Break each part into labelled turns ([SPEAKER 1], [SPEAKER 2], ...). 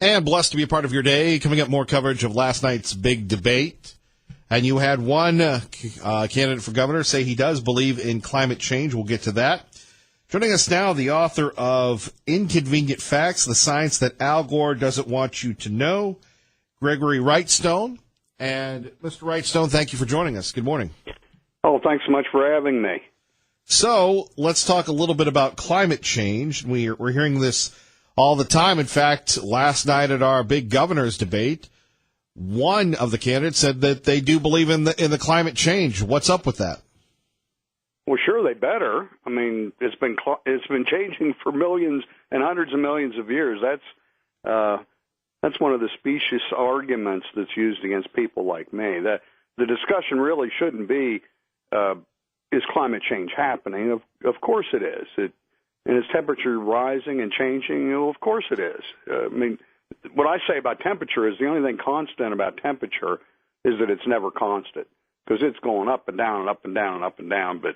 [SPEAKER 1] And blessed to be a part of your day. Coming up, more coverage of last night's big debate. And you had one candidate for governor say he does believe in climate change. We'll get to that. Joining us now, the author of Inconvenient Facts, the Science That Al Gore Doesn't Want You to Know, Gregory Wrightstone. And Mr. Wrightstone, thank you for joining us. Good morning.
[SPEAKER 2] Oh, thanks so much for having me.
[SPEAKER 1] So let's talk a little bit about climate change. We're hearing this all the time. In fact, last night at our big governor's debate, one of the candidates said that they do believe in the climate change. What's up with that?
[SPEAKER 2] Well, sure, they better. I mean, it's been changing for millions and hundreds of millions of years. That's one of the specious arguments that's used against people like me. That the discussion really shouldn't be is climate change happening? Of course it is. And is temperature rising and changing? Of course it is. I mean, what I say about temperature is the only thing constant about temperature is that it's never constant because it's going up and down and up and down and up and down. But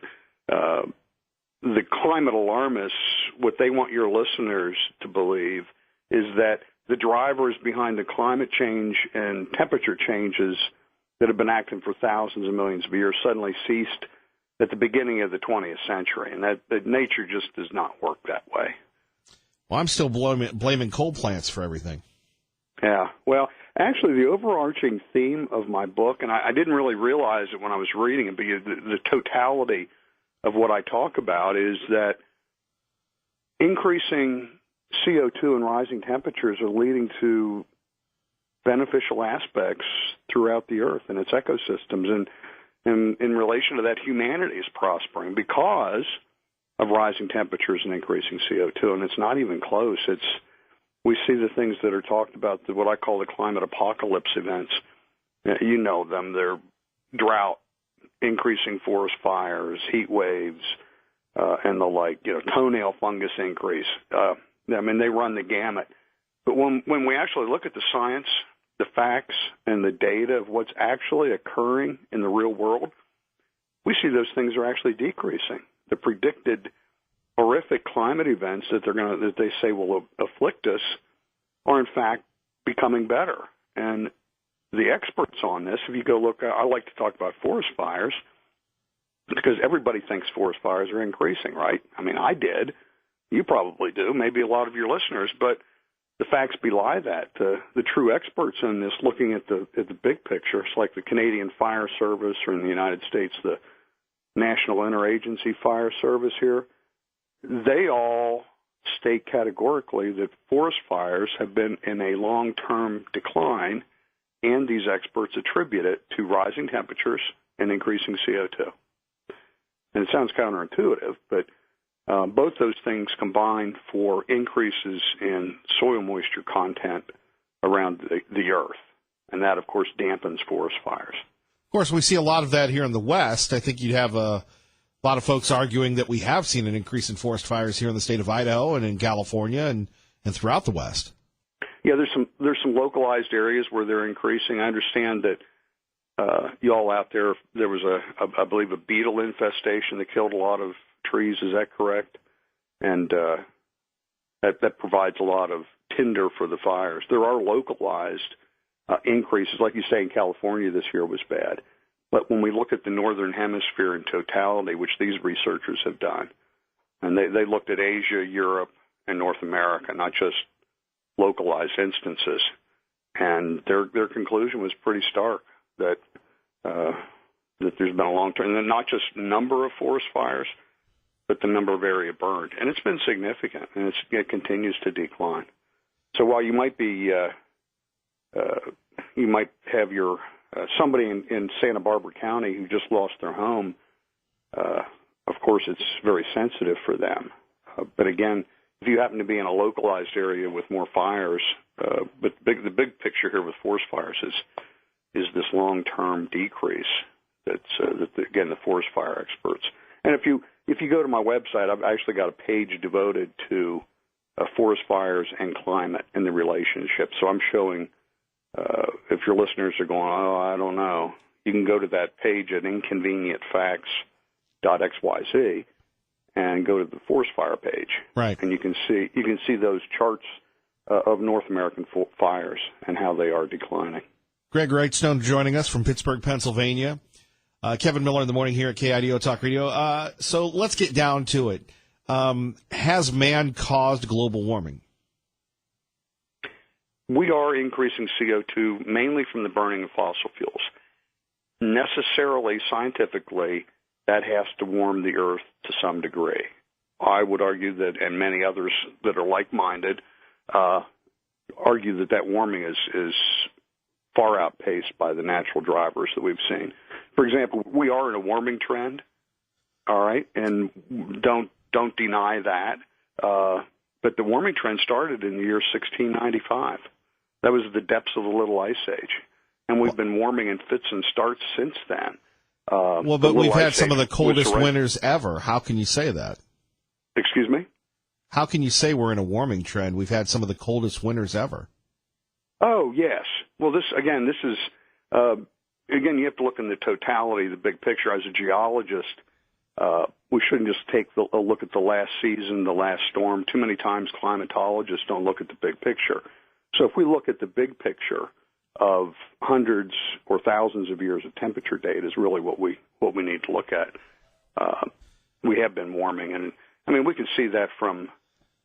[SPEAKER 2] the climate alarmists, what they want your listeners to believe is that the drivers behind the climate change and temperature changes that have been acting for thousands of millions of years suddenly ceased at the beginning of the 20th century, and that nature just does not work that way.
[SPEAKER 1] Well, I'm still blaming coal plants for everything.
[SPEAKER 2] Yeah, well, actually, the overarching theme of my book, and I didn't really realize it when I was reading it, but the totality of what I talk about is that increasing CO2 and rising temperatures are leading to beneficial aspects throughout the Earth and its ecosystems, and in relation to that, humanity is prospering because of rising temperatures and increasing CO2, and it's not even close. We see the things that are talked about, what I call the climate apocalypse events. You know them. They're drought, increasing forest fires, heat waves, and the like, toenail fungus increase. I mean, they run the gamut. But when we actually look at the science, the facts, and the data of what's actually occurring in the real world, we see those things are actually decreasing. The predicted horrific climate events that they say will afflict us are in fact becoming better. And the experts on this, if you go look, I like to talk about forest fires because everybody thinks forest fires are increasing, right? I mean, I did. You probably do, maybe a lot of your listeners, but the facts belie that. The true experts in this, looking at the big picture, it's like the Canadian Fire Service, or in the United States, the National Interagency Fire Service here, they all state categorically that forest fires have been in a long-term decline, and these experts attribute it to rising temperatures and increasing CO2. And it sounds counterintuitive, but both those things combine for increases in soil moisture content around the earth, and that, of course, dampens forest fires.
[SPEAKER 1] Of course, we see a lot of that here in the West. I think you'd have a lot of folks arguing that we have seen an increase in forest fires here in the state of Idaho and in California and throughout the West.
[SPEAKER 2] Yeah, there's some localized areas where they're increasing. I understand that y'all out there was I believe a beetle infestation that killed a lot of trees. Is that correct? And that provides a lot of tinder for the fires. There are localized increases, like you say, in California this year was bad. But when we look at the northern hemisphere in totality, which these researchers have done, and they looked at Asia, Europe, and North America, not just localized instances, and their conclusion was pretty stark that there's been a long term, and not just number of forest fires, but the number of area burned, and it's been significant, and it continues to decline. So while you might be you might have your somebody in Santa Barbara County who just lost their home, of course it's very sensitive for them. But again, if you happen to be in a localized area with more fires, but the big picture here with forest fires is this long-term decrease that again, the forest fire experts. And if you go to my website, I've actually got a page devoted to forest fires and climate and the relationship. So I'm showing, if your listeners are going, oh, I don't know, you can go to that page at inconvenientfacts.xyz and go to the forest fire page.
[SPEAKER 1] Right.
[SPEAKER 2] And you can see those charts of North American fires and how they are declining.
[SPEAKER 1] Greg Wrightstone joining us from Pittsburgh, Pennsylvania. Kevin Miller in the morning here at KIDO Talk Radio. So let's get down to it. Has man caused global warming?
[SPEAKER 2] We are increasing CO2 mainly from the burning of fossil fuels. Necessarily, scientifically, that has to warm the Earth to some degree. I would argue that, and many others that are like-minded, argue that warming is far outpaced by the natural drivers that we've seen. For example, we are in a warming trend, all right, and don't deny that. But the warming trend started in the year 1695. That was the depths of the Little Ice Age, and we've been warming in fits and starts since then.
[SPEAKER 1] Well, but we've had some of the coldest winters ever. How can you say that?
[SPEAKER 2] Excuse me?
[SPEAKER 1] How can you say we're in a warming trend? We've had some of the coldest winters ever.
[SPEAKER 2] Oh, yes. Well, this is, again, you have to look in the totality, the big picture. As a geologist, we shouldn't just take a look at the last season, the last storm. Too many times climatologists don't look at the big picture. So if we look at the big picture of hundreds or thousands of years of temperature data is really what we need to look at. We have been warming, and I mean we can see that from,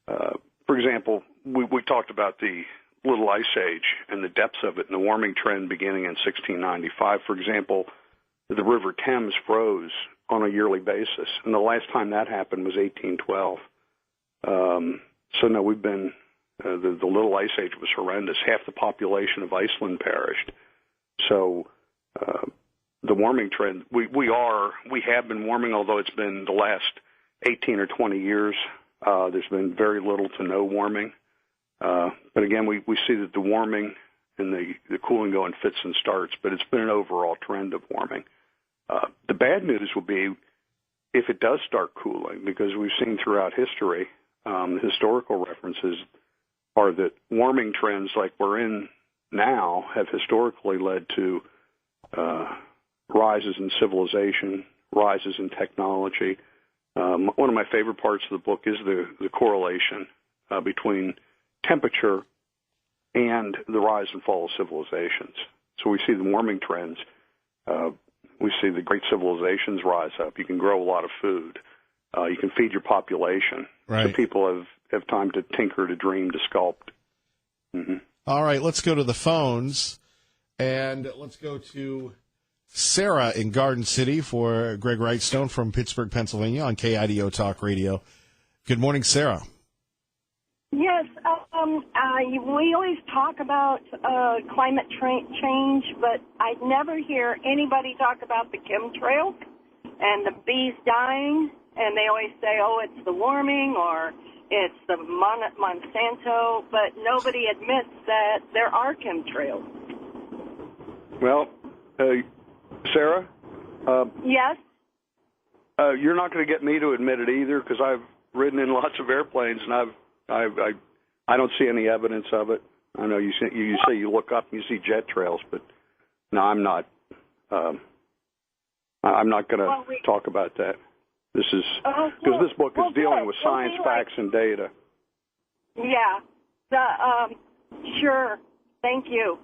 [SPEAKER 2] for example, we talked about the Little Ice Age and the depths of it, and the warming trend beginning in 1695. For example, the River Thames froze on a yearly basis, and the last time that happened was 1812. So no, we've been. The Little Ice Age was horrendous. Half the population of Iceland perished. So the warming trend, we have been warming, although it's been the last 18 or 20 years. There's been very little to no warming. But again, we see that the warming and the cooling go in fits and starts, but it's been an overall trend of warming. The bad news will be if it does start cooling, because we've seen throughout history, historical references are that warming trends like we're in now have historically led to rises in civilization, rises in technology. One of my favorite parts of the book is the correlation between temperature and the rise and fall of civilizations. So we see the warming trends. We see the great civilizations rise up. You can grow a lot of food. You can feed your population.
[SPEAKER 1] Right.
[SPEAKER 2] So people have time to tinker, to dream, to sculpt. Mm-hmm.
[SPEAKER 1] All right, let's go to the phones, and let's go to Sarah in Garden City for Greg Wrightstone from Pittsburgh, Pennsylvania on KIDO Talk Radio. Good morning, Sarah.
[SPEAKER 3] Yes, we always talk about climate change, but I never hear anybody talk about the chemtrails and the bees dying, and they always say, oh, it's the warming or it's the Monsanto, but nobody admits that there are chemtrails.
[SPEAKER 2] Well, Sarah?
[SPEAKER 3] Yes?
[SPEAKER 2] You're not going to get me to admit it either, because I've ridden in lots of airplanes, and I don't see any evidence of it. I know you say you look up and you see jet trails, but no, I'm not. I'm not going to talk about that. This is because this book is dealing with science, facts, and data.
[SPEAKER 3] Yeah. Sure. Thank you.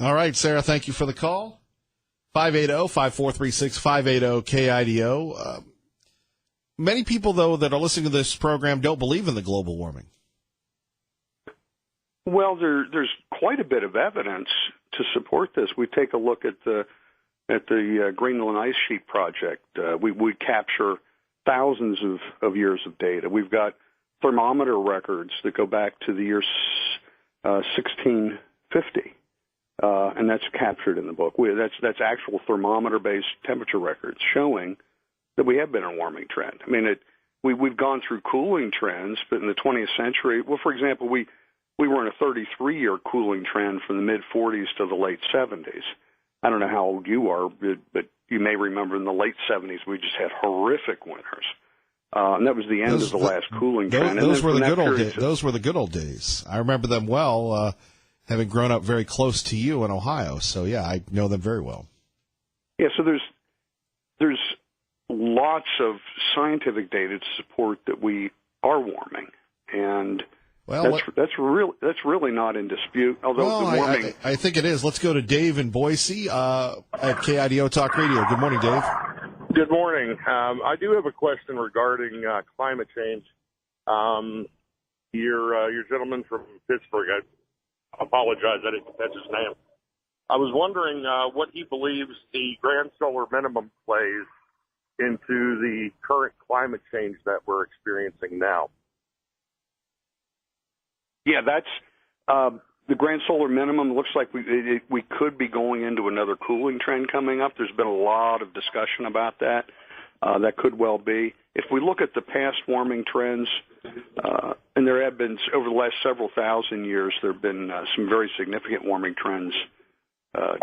[SPEAKER 1] All right, Sarah, thank you for the call. 580-5436, 580-KIDO. Many people, though, that are listening to this program don't believe in the global warming.
[SPEAKER 2] Well, there's quite a bit of evidence to support this. We take a look at the Greenland Ice Sheet Project. We capture thousands of years of data. We've got thermometer records that go back to the year 1650, and that's captured in the book. That's actual thermometer-based temperature records showing that we have been in a warming trend. I mean, we've gone through cooling trends, but in the 20th century, well, for example, we were in a 33-year cooling trend from the mid-40s to the late 70s. I don't know how old you are, but you may remember in the late 70s we just had horrific winters. And that was the end of the last cooling trend.
[SPEAKER 1] Those were the good old days. Those were the good old days. I remember them well, having grown up very close to you in Ohio. So, yeah, I know them very well.
[SPEAKER 2] Yeah, so there's lots of scientific data to support that we are warming. and
[SPEAKER 1] Well,
[SPEAKER 2] that's really not in dispute. Although the warming,
[SPEAKER 1] I think it is. Let's go to Dave in Boise at KIDO Talk Radio. Good morning, Dave.
[SPEAKER 4] Good morning. I do have a question regarding climate change. Your gentleman from Pittsburgh, I apologize, I didn't catch his name. I was wondering what he believes the grand solar minimum plays into the current climate change that we're experiencing now.
[SPEAKER 2] yeah, that's the grand solar minimum. Looks like we could be going into another cooling trend coming up. There's been a lot of discussion about that. That could well be. If we look at the past warming trends, and there have been, over the last several thousand years, there have been some very significant warming trends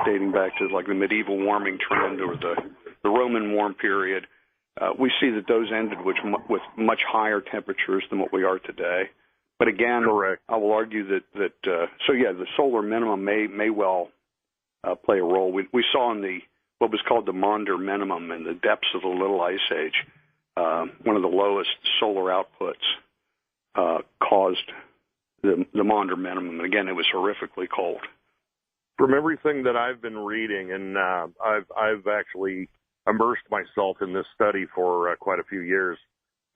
[SPEAKER 2] dating back to like the medieval warming trend or the Roman warm period. We see that those ended with much higher temperatures than what we are today. But again,
[SPEAKER 4] correct.
[SPEAKER 2] I will argue that the solar minimum may well play a role. We saw in what was called the Maunder minimum in the depths of the Little Ice Age, one of the lowest solar outputs caused the Maunder minimum. And again, it was horrifically cold.
[SPEAKER 4] From everything that I've been reading, and I've actually immersed myself in this study for quite a few years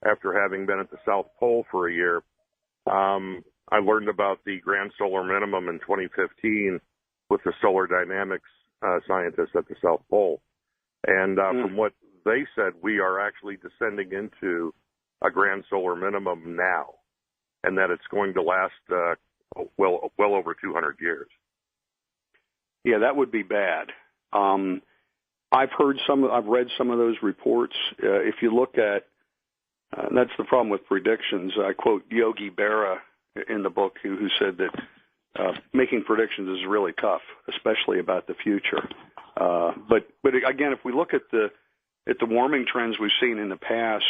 [SPEAKER 4] after having been at the South Pole for a year. I learned about the grand solar minimum in 2015 with the solar dynamics scientists at the South Pole. And from what they said, we are actually descending into a grand solar minimum now, and that it's going to last well over 200 years.
[SPEAKER 2] Yeah, that would be bad. I've read some of those reports. If you look at, that's the problem with predictions. I quote Yogi Berra in the book, who said that making predictions is really tough, especially about the future. But again, if we look at the warming trends we've seen in the past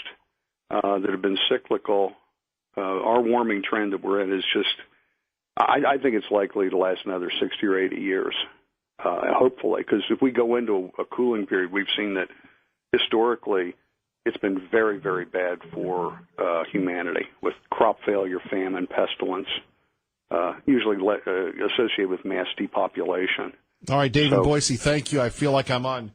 [SPEAKER 2] that have been cyclical, our warming trend that we're in is just, I think it's likely to last another 60 or 80 years, hopefully, because if we go into a cooling period, we've seen that historically it's been very, very bad for humanity with crop failure, famine, pestilence, usually associated with mass depopulation.
[SPEAKER 1] All right, Dave in Boise, thank you. I feel like I'm on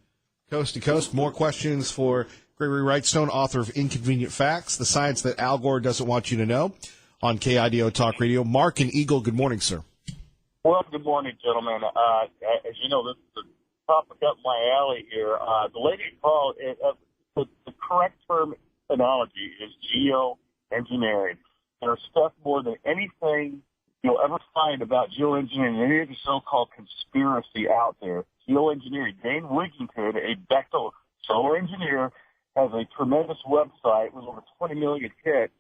[SPEAKER 1] Coast to Coast. More questions for Gregory Wrightstone, author of Inconvenient Facts, the science that Al Gore doesn't want you to know, on KIDO Talk Radio. Mark and Eagle, good morning, sir.
[SPEAKER 5] Well, good morning, gentlemen. As you know, this is a topic up my alley here. The lady called it, the correct terminology is geoengineering. There's stuff more than anything you'll ever find about geoengineering, any of the so-called conspiracy out there. Geoengineering. Dane Wigington, a Bechtel solar engineer, has a tremendous website with over 20 million hits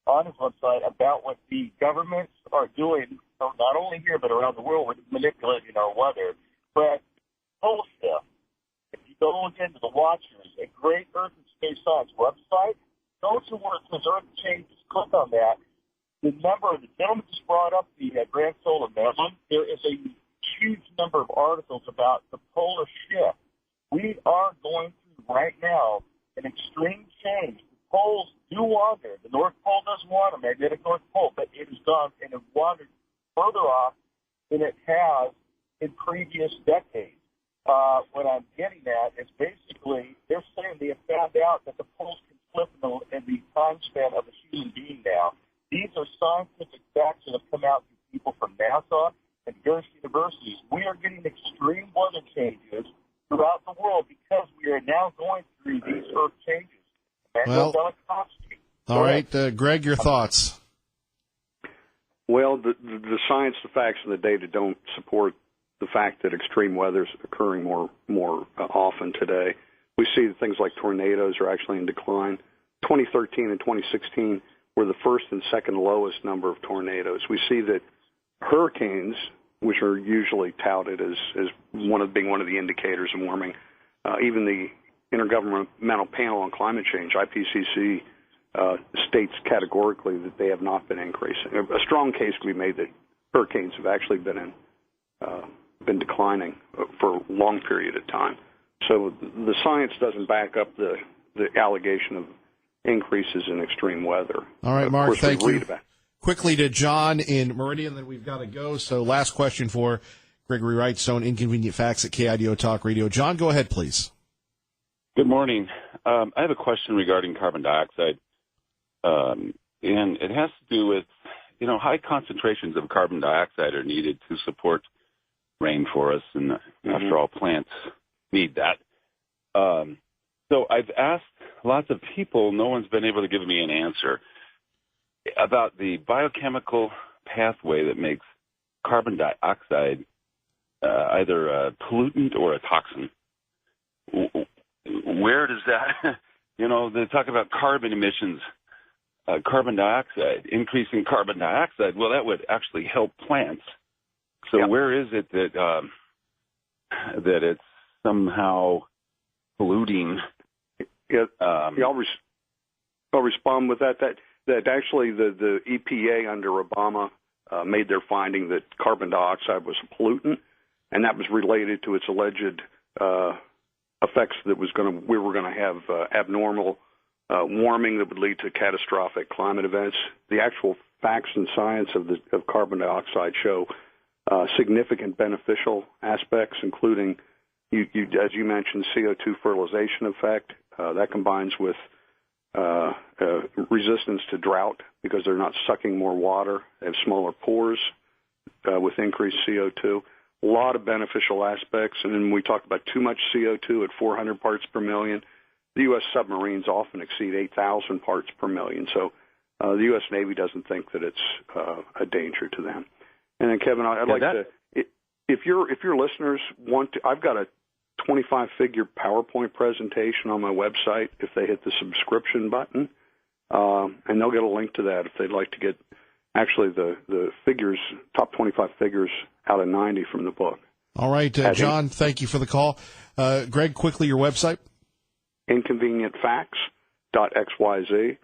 [SPEAKER 5] on his website about what the governments are doing, not only here but around the world, with manipulating our weather. But whole stuff. If you go into the Watchers, a great Earth and Space Science website, go to where it says Earth Changes, click on that. The gentleman just brought up the grand solar minimum. There is a huge number of articles about the polar shift. We are going through right now an extreme change. The poles do wander. The North Pole doesn't wander, magnetic North Pole, but it has gone and it wandered further off than it has in previous decades. What I'm getting at is basically they're saying they have found out that the poles can flip in the time span of a human being now. These are scientific facts that have come out from people from NASA and various universities. We are getting extreme weather changes throughout the world because we are now going through these Earth changes.
[SPEAKER 1] Well, all right, Greg, your thoughts.
[SPEAKER 2] Well, the science, the facts, and the data don't support the fact that extreme weather is occurring more often today. We see that things like tornadoes are actually in decline. 2013 and 2016 were the first and second lowest number of tornadoes. We see that hurricanes, which are usually touted as being one of the indicators of warming, even the Intergovernmental Panel on Climate Change, IPCC, states categorically that they have not been increasing. A strong case can be made that hurricanes have actually been declining for a long period of time. So the science doesn't back up the allegation of increases in extreme weather.
[SPEAKER 1] All right, Mark, thank you. quickly to John in Meridian, then we've got to go. So last question for Gregory Wrightstone, Inconvenient Facts at KIDO Talk Radio. John, go ahead, please.
[SPEAKER 6] Good morning. I have a question regarding carbon dioxide, and it has to do with, high concentrations of carbon dioxide are needed to support rainforests, and after all, plants need that. So I've asked lots of people, no one's been able to give me an answer about the biochemical pathway that makes carbon dioxide either a pollutant or a toxin. Where does that, they talk about carbon emissions, carbon dioxide, increasing carbon dioxide. Well, that would actually help plants. So where is it that it's somehow polluting?
[SPEAKER 2] I'll respond with that. That actually the EPA under Obama made their finding that carbon dioxide was a pollutant, and that was related to its alleged effects that we were going to have abnormal warming that would lead to catastrophic climate events. The actual facts and science of carbon dioxide show significant beneficial aspects, including, as you mentioned, CO2 fertilization effect. That combines with resistance to drought because they're not sucking more water. They have smaller pores with increased CO2. A lot of beneficial aspects. And then we talk about too much CO2 at 400 parts per million. The U.S. submarines often exceed 8,000 parts per million. So the U.S. Navy doesn't think that it's a danger to them. And then, Kevin, I'd like to, if your listeners want to, I've got a 25-figure PowerPoint presentation on my website if they hit the subscription button, and they'll get a link to that if they'd like to get actually the figures, top 25 figures out of 90 from the book.
[SPEAKER 1] All right, John, thank you for the call. Greg, quickly, your website? InconvenientFacts.xyz,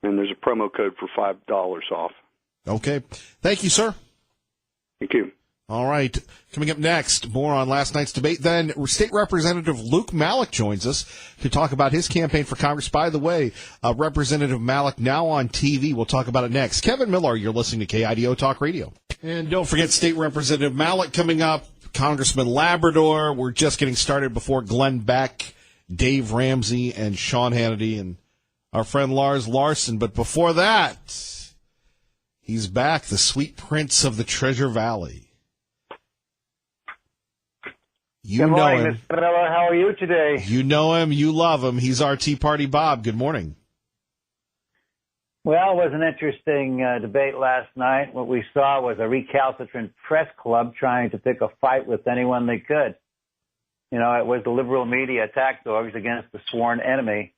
[SPEAKER 1] and there's a promo code for $5 off. Okay. Thank you, sir.
[SPEAKER 2] Thank you.
[SPEAKER 1] All right. Coming up next, more on last night's debate. Then State Representative Luke Malek joins us to talk about his campaign for Congress. By the way, Representative Malek now on TV. We'll talk about it next. Kevin Miller, you're listening to KIDO Talk Radio. And don't forget State Representative Malek coming up, Congressman Labrador. We're just getting started before Glenn Beck, Dave Ramsey, and Sean Hannity, and our friend Lars Larson. But before that, he's back, the sweet prince of the Treasure Valley. You
[SPEAKER 7] Good morning,
[SPEAKER 1] know him.
[SPEAKER 7] Mr. Miller. How are you today?
[SPEAKER 1] You know him. You love him. He's our Tea Party Bob. Good morning.
[SPEAKER 7] Well, it was an interesting debate last night. What we saw was a recalcitrant press club trying to pick a fight with anyone they could. It was the liberal media attack dogs against the sworn enemy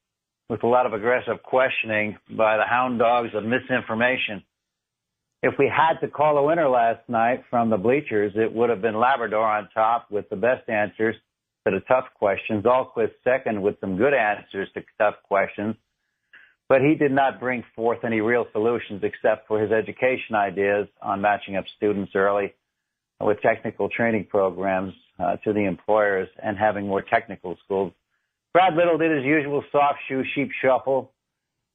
[SPEAKER 7] with a lot of aggressive questioning by the hound dogs of misinformation. If we had to call a winner last night from the bleachers, it would have been Labrador on top with the best answers to the tough questions, Alquist second with some good answers to tough questions. But he did not bring forth any real solutions except for his education ideas on matching up students early with technical training programs to the employers and having more technical schools. Brad Little did his usual soft shoe sheep shuffle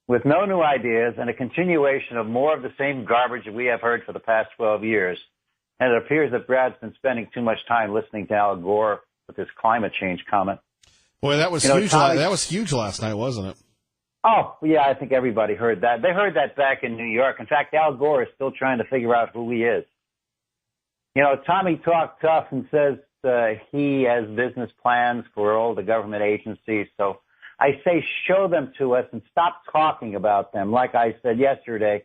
[SPEAKER 7] with no new ideas and a continuation of more of the same garbage that we have heard for the past 12 years. And it appears that Brad's been spending too much time listening to Al Gore with his climate change comment.
[SPEAKER 1] Boy, that was huge. That was huge last night, wasn't it?
[SPEAKER 7] Oh, yeah, I think everybody heard that. They heard that back in New York. In fact, Al Gore is still trying to figure out who he is. Tommy talked tough and says he has business plans for all the government agencies. So I say show them to us and stop talking about them. Like I said yesterday,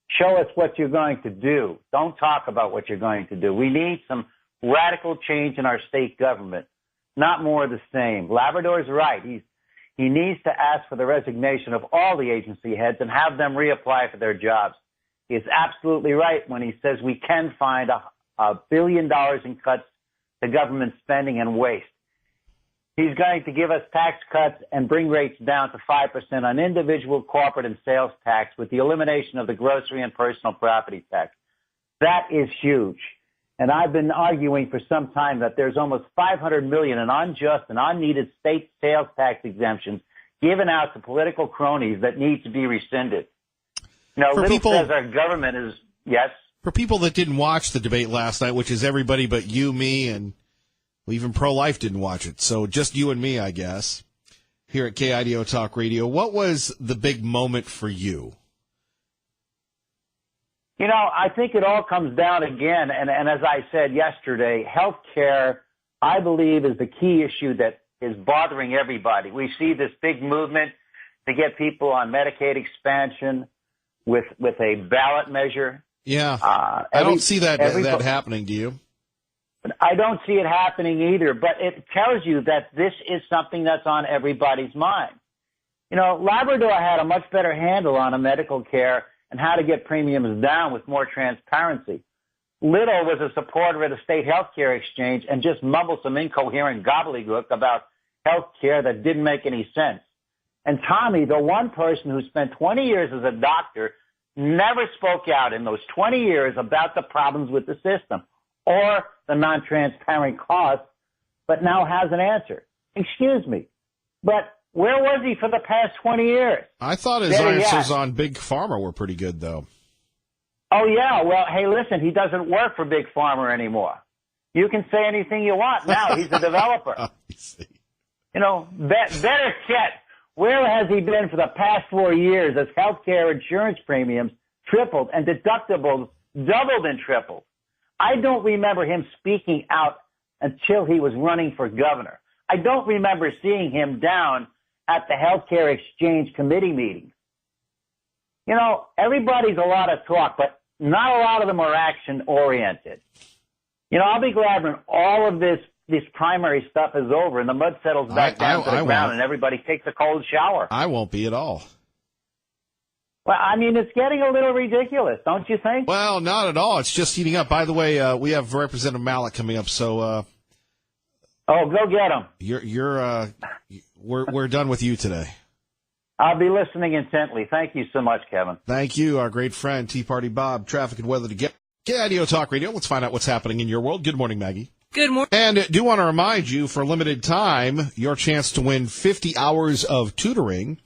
[SPEAKER 7] show us what you're going to do. Don't talk about what you're going to do. We need some radical change in our state government, not more of the same. Labrador's right. He needs to ask for the resignation of all the agency heads and have them reapply for their jobs. He is absolutely right when he says we can find $1 billion in cuts to government spending and waste. He's going to give us tax cuts and bring rates down to 5% on individual, corporate, and sales tax with the elimination of the grocery and personal property tax. That is huge. And I've been arguing for some time that there's almost $500 million in unjust and unneeded state sales tax exemptions given out to political cronies that need to be rescinded. Little says our government is Yes.
[SPEAKER 1] For people that didn't watch the debate last night, which is everybody but you, me, and even pro-life didn't watch it, so just you and me, I guess, here at KIDO Talk Radio, what was the big moment for you?
[SPEAKER 7] You know, I think it all comes down again, and as I said yesterday, health care, I believe, is the key issue that is bothering everybody. We see this big movement to get people on Medicaid expansion with a ballot measure.
[SPEAKER 1] Yeah, I don't see that happening, do you?
[SPEAKER 7] I don't see it happening either, but it tells you that this is something that's on everybody's mind. You know, Labrador had a much better handle on a medical care and how to get premiums down with more transparency. Little was a supporter of the state health care exchange and just mumbled some incoherent gobbledygook about health care that didn't make any sense. And Tommy, the one person who spent 20 years as a doctor, never spoke out in those 20 years about the problems with the system or the non-transparent costs, but now has an answer. Excuse me, but where was he for the past 20 years?
[SPEAKER 1] I thought his answers on Big Pharma were pretty good, though.
[SPEAKER 7] Oh, yeah. Well, hey, listen, he doesn't work for Big Pharma anymore. You can say anything you want now. He's a developer.
[SPEAKER 1] I see.
[SPEAKER 7] You know, better yet, where has he been for the past 4 years as healthcare insurance premiums tripled and deductibles doubled and tripled? I don't remember him speaking out until he was running for governor. I don't remember seeing him down at the healthcare exchange committee meetings. You know, everybody's a lot of talk, but not a lot of them are action oriented. You know, I'll be glad when all of this primary stuff is over and the mud settles back down to the ground and everybody takes a cold shower.
[SPEAKER 1] I won't be at all.
[SPEAKER 7] Well, I mean, it's getting a little ridiculous, don't you think?
[SPEAKER 1] Well, not at all. It's just heating up. By the way, we have Representative Malek coming up, so
[SPEAKER 7] oh, go get him.
[SPEAKER 1] We're done with you today.
[SPEAKER 7] I'll be listening intently. Thank you so much, Kevin.
[SPEAKER 1] Thank you, our great friend, Tea Party Bob. Traffic and weather to get. KIDO Talk Radio. Let's find out what's happening in your world. Good morning, Maggie.
[SPEAKER 8] Good morning.
[SPEAKER 1] And do want to remind you, for a limited time, your chance to win 50 hours of tutoring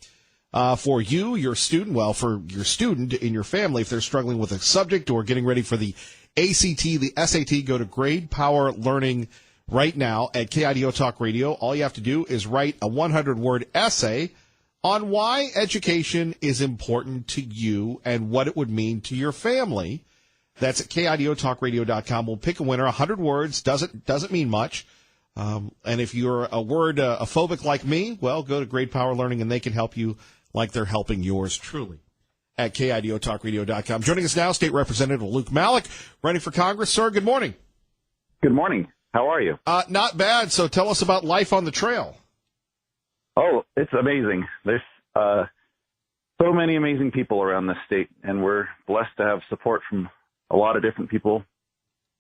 [SPEAKER 1] for you, your student, for your student in your family, if they're struggling with a subject or getting ready for the ACT, the SAT, go to Grade Power Learning right now at KIDO Talk Radio. All you have to do is write a 100-word essay on why education is important to you and what it would mean to your family. That's at KIDOTalkRadio.com. We'll pick a winner. 100 words doesn't mean much. And if you're a word a phobic like me, well, go to Great Power Learning and they can help you like they're helping yours truly at KIDOTalkRadio.com. Joining us now, State Representative Luke Malek, running for Congress. Sir, good morning.
[SPEAKER 9] Good morning. How are you?
[SPEAKER 1] Not bad. So tell us about life on the trail.
[SPEAKER 9] Oh, it's amazing. There's so many amazing people around this state, and we're blessed to have support from a lot of different people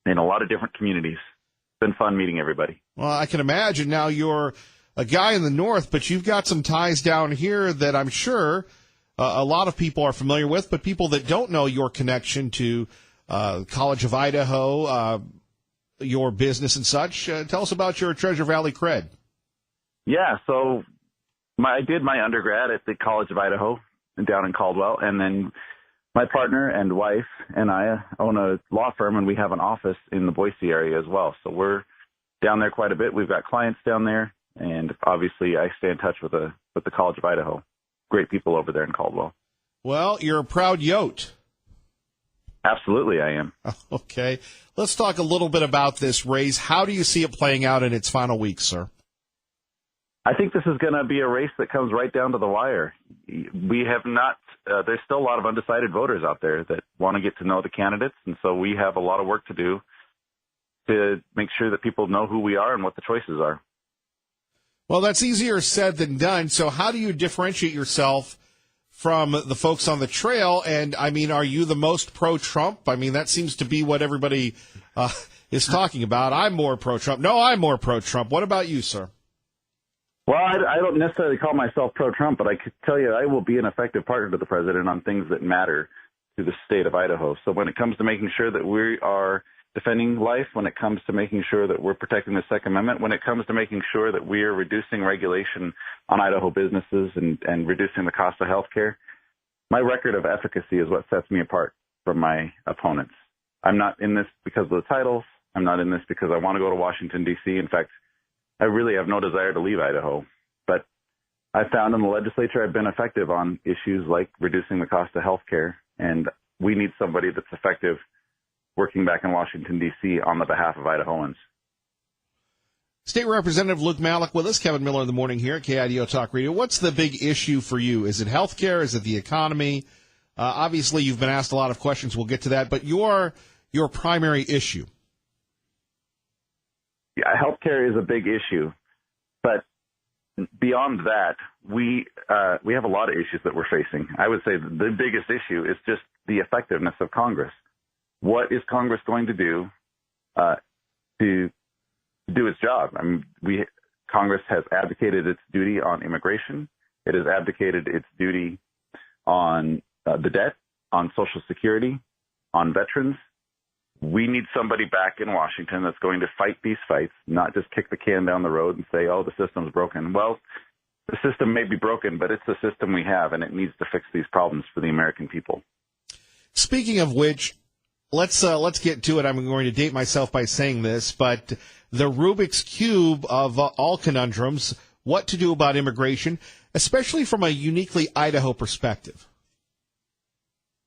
[SPEAKER 9] in a lot of different communities. It's been fun meeting everybody.
[SPEAKER 1] Well, I can imagine. Now, you're a guy in the north, but you've got some ties down here that I'm sure a lot of people are familiar with, but people that don't know your connection to College of Idaho, your business and such, tell us about your Treasure Valley cred.
[SPEAKER 9] Yeah, so I did my undergrad at the College of Idaho down in Caldwell, and then my partner and wife and I own a law firm, and we have an office in the Boise area as well. So we're down there quite a bit. We've got clients down there, and obviously I stay in touch with the College of Idaho. Great people over there in Caldwell.
[SPEAKER 1] Well, you're a proud Yote.
[SPEAKER 9] Absolutely, I am.
[SPEAKER 1] Okay. Let's talk a little bit about this race. How do you see it playing out in its final week, sir?
[SPEAKER 9] I think this is going to be a race that comes right down to the wire. We have not, there's still a lot of undecided voters out there that want to get to know the candidates, and so we have a lot of work to do to make sure that people know who we are and what the choices are.
[SPEAKER 1] Well, that's easier said than done. So how do you differentiate yourself from the folks on the trail? And, I mean, are you the most pro-Trump? I mean, that seems to be what everybody is talking about. I'm more pro-Trump. No, I'm more pro-Trump. What about you, sir?
[SPEAKER 9] Well, I don't necessarily call myself pro-Trump, but I could tell you I will be an effective partner to the president on things that matter to the state of Idaho. So when it comes to making sure that we are defending life, when it comes to making sure that we're protecting the Second Amendment, when it comes to making sure that we are reducing regulation on Idaho businesses and reducing the cost of health care, my record of efficacy is what sets me apart. from my opponents. I'm not in this because of the titles. I'm not in this because I want to go to Washington, D.C. In fact, I really have no desire to leave Idaho. But I found in the legislature I've been effective on issues like reducing the cost of health care, and we need somebody that's effective working back in Washington, D.C. on the behalf of Idahoans.
[SPEAKER 1] State Representative Luke Malek with us. Kevin Miller in the morning here at KIDO Talk Radio. What's the big issue for you? Is it health care? Is it the economy? Obviously, you've been asked a lot of questions. We'll get to that. But your primary issue?
[SPEAKER 9] Yeah, healthcare is a big issue, but beyond that, we have a lot of issues that we're facing. I would say the biggest issue is just the effectiveness of Congress. What is Congress going to do to do its job? I mean, Congress has abdicated its duty on immigration. It has abdicated its duty on the debt, on Social Security, on veterans. We need somebody back in Washington that's going to fight these fights, not just kick the can down the road and say, oh, the system's broken. Well, the system may be broken, but it's the system we have, and it needs to fix these problems for the American people.
[SPEAKER 1] Speaking of which, let's get to it. I'm going to date myself by saying this, but the Rubik's Cube of all conundrums, what to do about immigration, especially from a uniquely Idaho perspective.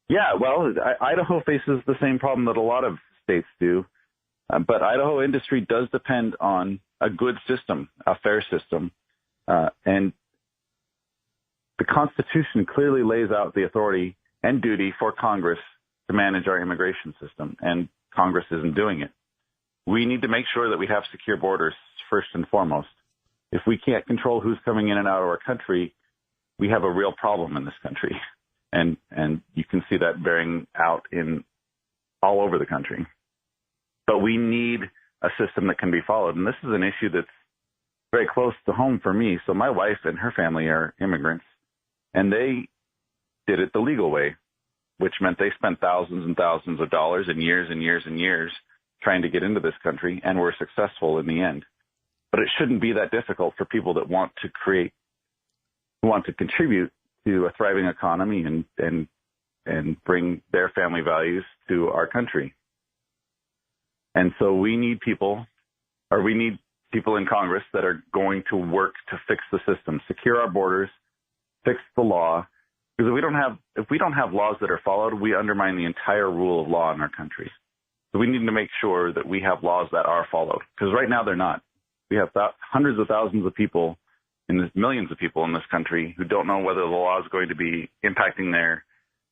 [SPEAKER 9] Yeah, well, Idaho faces the same problem that a lot of states do, but Idaho industry does depend on a good system, a fair system, and the Constitution clearly lays out the authority and duty for Congress to manage our immigration system, and Congress isn't doing it. We need to make sure that we have secure borders first and foremost. If we can't control who's coming in and out of our country, we have a real problem in this country. And you can see that bearing out in all over the country. But we need a system that can be followed. And this is an issue that's very close to home for me. So my wife and her family are immigrants, and they did it the legal way, which meant they spent thousands and thousands of dollars and years and years and years trying to get into this country, and were successful in the end. But it shouldn't be that difficult for people that want to contribute to a thriving economy and bring their family values to our country. And so we need people in Congress that are going to work to fix the system, secure our borders, fix the law. Because if we don't have laws that are followed, we undermine the entire rule of law in our country. So we need to make sure that we have laws that are followed. Because right now they're not. We have hundreds of thousands of people, millions of people in this country who don't know whether the law is going to be impacting their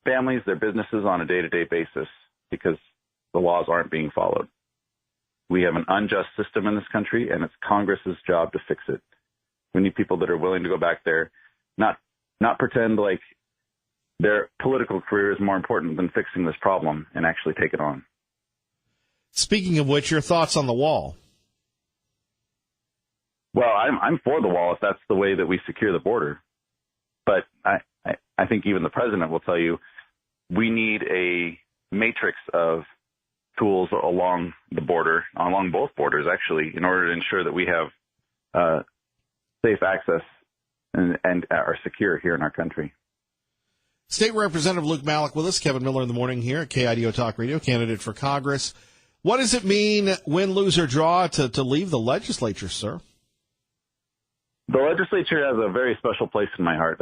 [SPEAKER 9] families, their businesses on a day-to-day basis because the laws aren't being followed. We have an unjust system in this country, and it's Congress's job to fix it. We need people that are willing to go back there, not pretend like their political career is more important than fixing this problem, and actually take it on.
[SPEAKER 1] Speaking of which, your thoughts on the wall?
[SPEAKER 9] Well, I'm for the wall if that's the way that we secure the border. But I think even the president will tell you we need a matrix of tools along the border, along both borders, actually, in order to ensure that we have safe access and are secure here in our country.
[SPEAKER 1] State Representative Luke Malek with us. Kevin Miller in the morning here at KIDO Talk Radio, candidate for Congress. What does it mean, win, lose, or draw, to leave the legislature, sir?
[SPEAKER 9] The legislature has a very special place in my heart.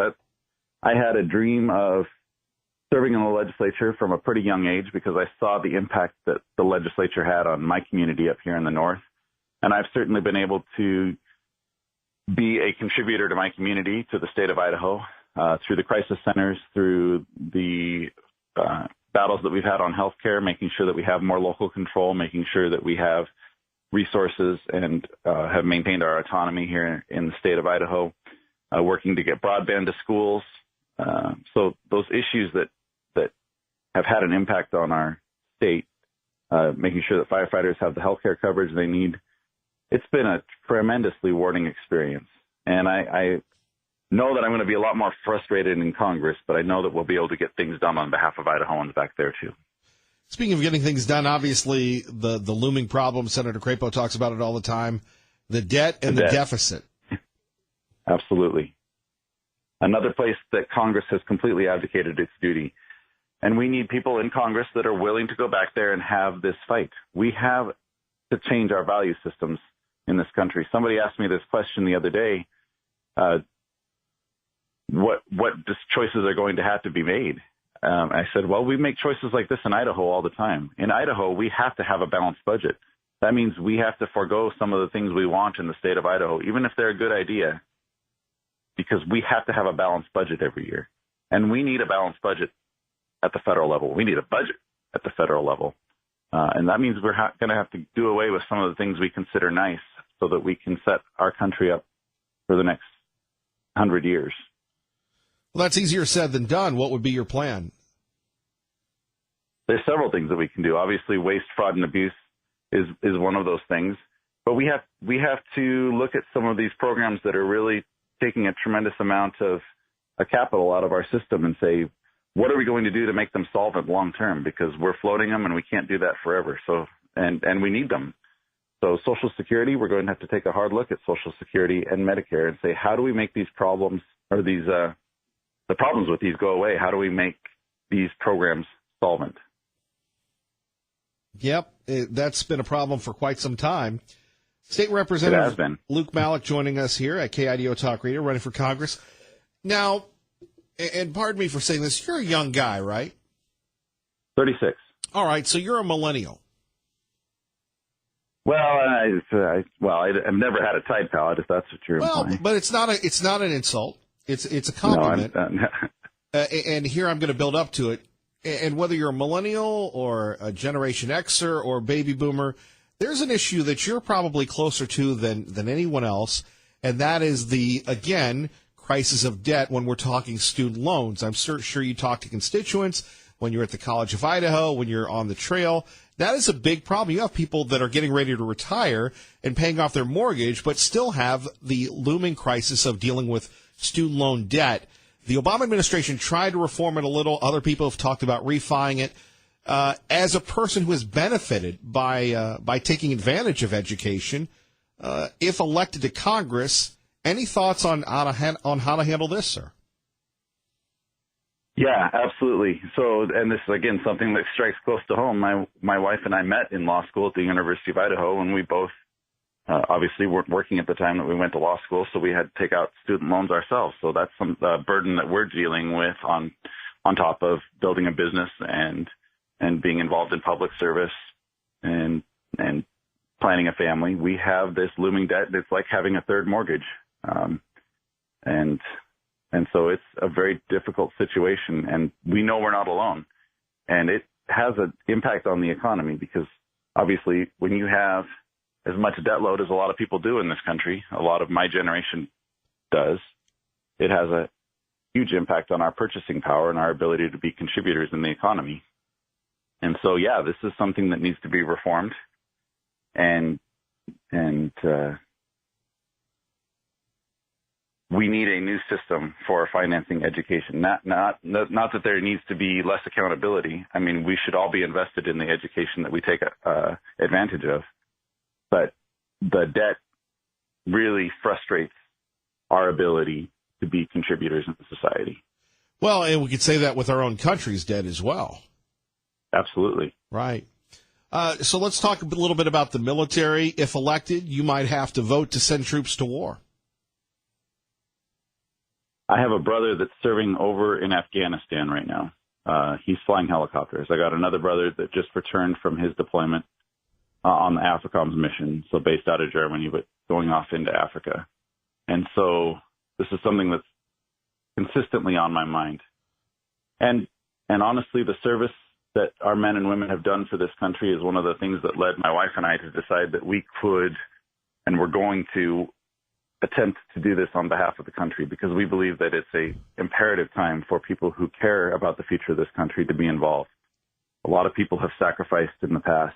[SPEAKER 9] I had a dream of serving in the legislature from a pretty young age because I saw the impact that the legislature had on my community up here in the north. And I've certainly been able to be a contributor to my community, to the state of Idaho, through the crisis centers, through the battles that we've had on healthcare, making sure that we have more local control, making sure that we have resources and have maintained our autonomy here in the state of Idaho, working to get broadband to schools. So those issues that have had an impact on our state, making sure that firefighters have the healthcare coverage they need, it's been a tremendously rewarding experience. And I know that I'm going to be a lot more frustrated in Congress, but I know that we'll be able to get things done on behalf of Idahoans back there, too.
[SPEAKER 1] Speaking of getting things done, obviously the looming problem, Senator Crapo talks about it all the time, the debt and the deficit.
[SPEAKER 9] Absolutely. Another place that Congress has completely abdicated its duty. And we need people in Congress that are willing to go back there and have this fight. We have to change our value systems in this country. Somebody asked me this question the other day. What choices are going to have to be made? I said, well, we make choices like this in Idaho all the time. In Idaho, we have to have a balanced budget. That means we have to forego some of the things we want in the state of Idaho, even if they're a good idea, because we have to have a balanced budget every year. And we need a balanced budget at the federal level. We need a budget at the federal level. And that means we're going to have to do away with some of the things we consider nice so that we can set our country up for the next 100 years.
[SPEAKER 1] Well, that's easier said than done. What would be your plan?
[SPEAKER 9] There's several things that we can do. Obviously, waste, fraud, and abuse is one of those things. But we have to look at some of these programs that are really taking a tremendous amount of capital out of our system and say, what are we going to do to make them solvent long term? Because we're floating them and we can't do that forever. So, and we need them. So Social Security, we're going to have to take a hard look at Social Security and Medicare and say, how do we make these problems or these, the problems with these go away? How do we make these programs solvent?
[SPEAKER 1] Yep. That's been a problem for quite some time. State Representative Luke Malek joining us here at KIDO Talk Radio, running for Congress. Now, and pardon me for saying this, you're a young guy, right?
[SPEAKER 9] 36.
[SPEAKER 1] All right, so you're a millennial.
[SPEAKER 9] Well, I've never had a Tide Pal, if that's what you're implying.
[SPEAKER 1] But it's not an insult. It's a compliment.
[SPEAKER 9] No,
[SPEAKER 1] and here I'm going to build up to it. And whether you're a millennial or a Generation Xer or baby boomer, there's an issue that you're probably closer to than anyone else, and that is the, again, crisis of debt when we're talking student loans. I'm sure you talk to constituents when you're at the College of Idaho, when you're on the trail. That is a big problem. You have people that are getting ready to retire and paying off their mortgage, but still have the looming crisis of dealing with student loan debt. The Obama administration tried to reform it a little. Other people have talked about refining it. As a person who has benefited by taking advantage of education, if elected to Congress, any thoughts on how to handle this, sir?
[SPEAKER 9] Yeah, absolutely. So, and this is, again, something that strikes close to home. My wife and I met in law school at the University of Idaho, and we both obviously weren't working at the time that we went to law school, so we had to take out student loans ourselves. So that's some burden that we're dealing with on top of building a business and being involved in public service and planning a family. We have this looming debt that's like having a third mortgage. And so it's a very difficult situation, and we know we're not alone. And it has an impact on the economy because obviously when you have as much debt load as a lot of people do in this country, a lot of my generation does, it has a huge impact on our purchasing power and our ability to be contributors in the economy. And so, yeah, this is something that needs to be reformed. And we need a new system for financing education. Not that there needs to be less accountability. I mean, we should all be invested in the education that we take advantage of. But the debt really frustrates our ability to be contributors in society.
[SPEAKER 1] Well, and we could say that with our own country's debt as well.
[SPEAKER 9] Absolutely.
[SPEAKER 1] Right. So let's talk a little bit about the military. If elected, you might have to vote to send troops to war.
[SPEAKER 9] I have a brother that's serving over in Afghanistan right now. He's flying helicopters. I got another brother that just returned from his deployment on the AFRICOM's mission, so based out of Germany, but going off into Africa. And so this is something that's consistently on my mind. And honestly, the service that our men and women have done for this country is one of the things that led my wife and I to decide that we could and we're going to attempt to do this on behalf of the country, because we believe that it's a imperative time for people who care about the future of this country to be involved. A lot of people have sacrificed in the past,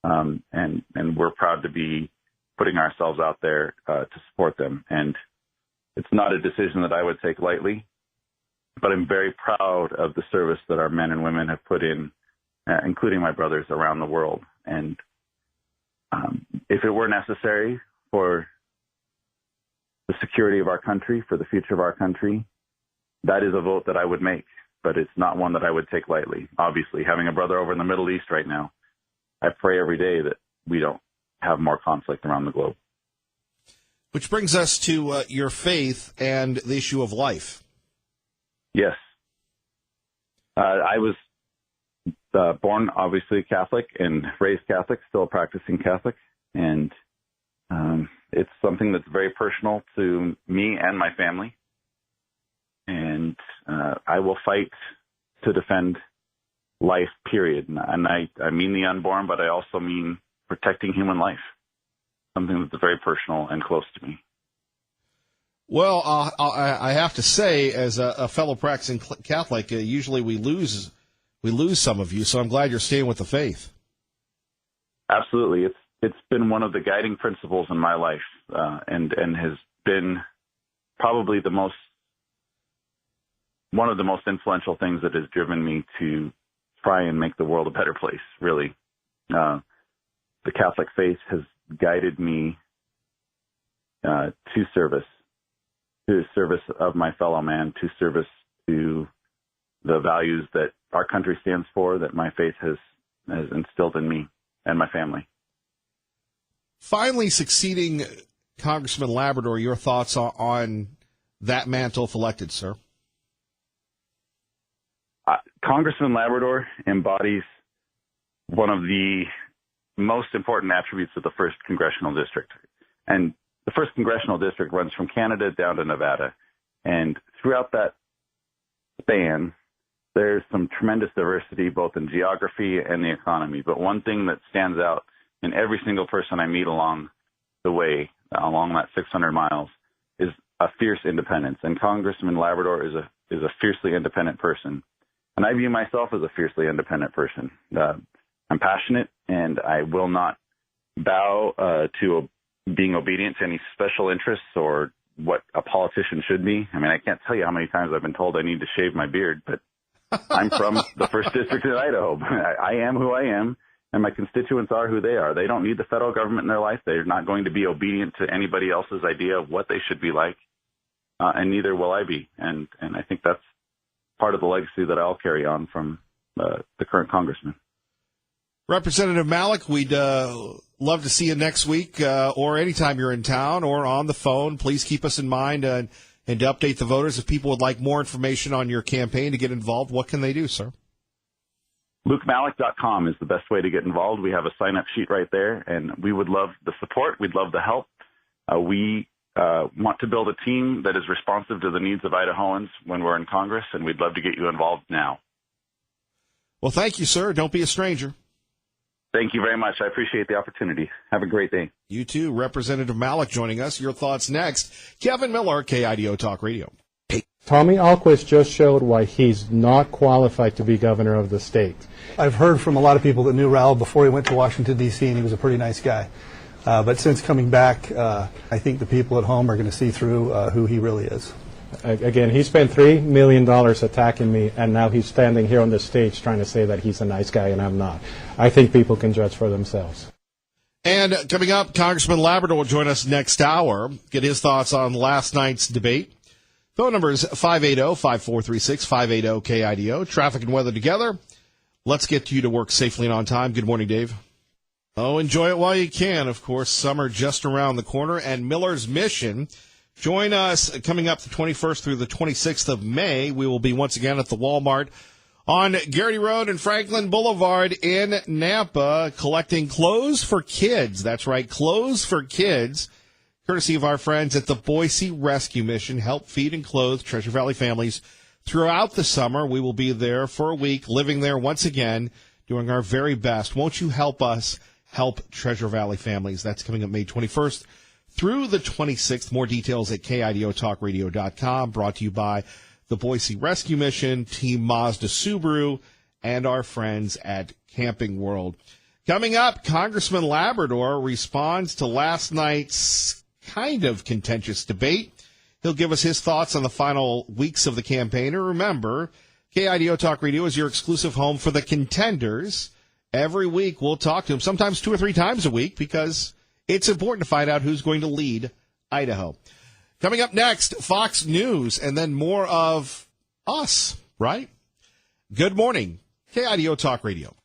[SPEAKER 9] and we're proud to be putting ourselves out there to support them. And it's not a decision that I would take lightly, but I'm very proud of the service that our men and women have put in, including my brothers around the world. And if it were necessary for the security of our country, for the future of our country, that is a vote that I would make. but it's not one that I would take lightly. Obviously, having a brother over in the Middle East right now, I pray every day that we don't have more conflict around the globe.
[SPEAKER 1] Which brings us to your faith and the issue of life.
[SPEAKER 9] Yes. I was born, obviously, Catholic and raised Catholic, still a practicing Catholic. And it's something that's very personal to me and my family. And I will fight to defend life, period. And I mean the unborn, but I also mean protecting human life, something that's very personal and close to me.
[SPEAKER 1] Well, I have to say, as a fellow practicing Catholic, usually we lose some of you, so I'm glad you're staying with the faith.
[SPEAKER 9] Absolutely. It's been one of the guiding principles in my life, and has been probably one of the most influential things that has driven me to try and make the world a better place, really. The Catholic faith has guided me to service of my fellow man, to service to the values that our country stands for, that my faith has instilled in me and my family.
[SPEAKER 1] Finally, succeeding Congressman Labrador, your thoughts on that mantle if elected, sir?
[SPEAKER 9] Congressman Labrador embodies one of the most important attributes of the 1st Congressional District. And the 1st Congressional District runs from Canada down to Nevada. And throughout that span, there's some tremendous diversity, both in geography and the economy. But one thing that stands out in every single person I meet along the way, along that 600 miles, is a fierce independence. And Congressman Labrador is a fiercely independent person. And I view myself as a fiercely independent person. I'm passionate, and I will not bow to being obedient to any special interests or what a politician should be. I mean, I can't tell you how many times I've been told I need to shave my beard, but I'm from the 1st District in Idaho. I am who I am, and my constituents are who they are. They don't need the federal government in their life. They're not going to be obedient to anybody else's idea of what they should be like, and neither will I be. And I think that's part of the legacy that I'll carry on from the current congressman.
[SPEAKER 1] Representative Malek, we'd love to see you next week or anytime you're in town or on the phone. Please keep us in mind and to update the voters. If people would like more information on your campaign to get involved, what can they do, sir?
[SPEAKER 9] LukeMalek.com is the best way to get involved. We have a sign-up sheet right there, and we would love the support. We'd love the help. We want to build a team that is responsive to the needs of Idahoans when we're in Congress, and we'd love to get you involved now.
[SPEAKER 1] Well, thank you, sir. Don't be a stranger.
[SPEAKER 9] Thank you very much. I appreciate the opportunity. Have a great day.
[SPEAKER 1] You too. Representative Malek joining us. Your thoughts next. Kevin Miller, KIDO Talk Radio.
[SPEAKER 8] Tommy Alquist just showed why he's not qualified to be governor of the state.
[SPEAKER 10] I've heard from a lot of people that knew Raul before he went to Washington, D.C., and he was a pretty nice guy. But since coming back, I think the people at home are going to see through who he really is.
[SPEAKER 8] Again, he spent $3 million attacking me, and now he's standing here on the stage trying to say that he's a nice guy, and I'm not. I think people can judge for themselves.
[SPEAKER 1] And coming up, Congressman Labrador will join us next hour, get his thoughts on last night's debate. Phone number is 580-5436, 580-KIDO. Traffic and weather together. Let's get you to work safely and on time. Good morning, Dave. Oh, enjoy it while you can. Of course, summer just around the corner. And Miller's Mission. Join us coming up the 21st through the 26th of May. We will be once again at the Walmart on Garrity Road and Franklin Boulevard in Nampa, collecting clothes for kids. That's right, clothes for kids, courtesy of our friends at the Boise Rescue Mission. Help feed and clothe Treasure Valley families throughout the summer. We will be there for a week, living there once again, doing our very best. Won't you help us help Treasure Valley families? That's coming up May 21st through the 26th. More details at KIDOTalkRadio.com. Brought to you by the Boise Rescue Mission, Team Mazda Subaru, and our friends at Camping World. Coming up, Congressman Labrador responds to last night's kind of contentious debate. He'll give us his thoughts on the final weeks of the campaign. And remember, KIDO Talk Radio is your exclusive home for the contenders. Every week we'll talk to him, sometimes 2 or 3 times a week, because it's important to find out who's going to lead Idaho. Coming up next, Fox News, and then more of us, right? Good morning. KIDO Talk Radio.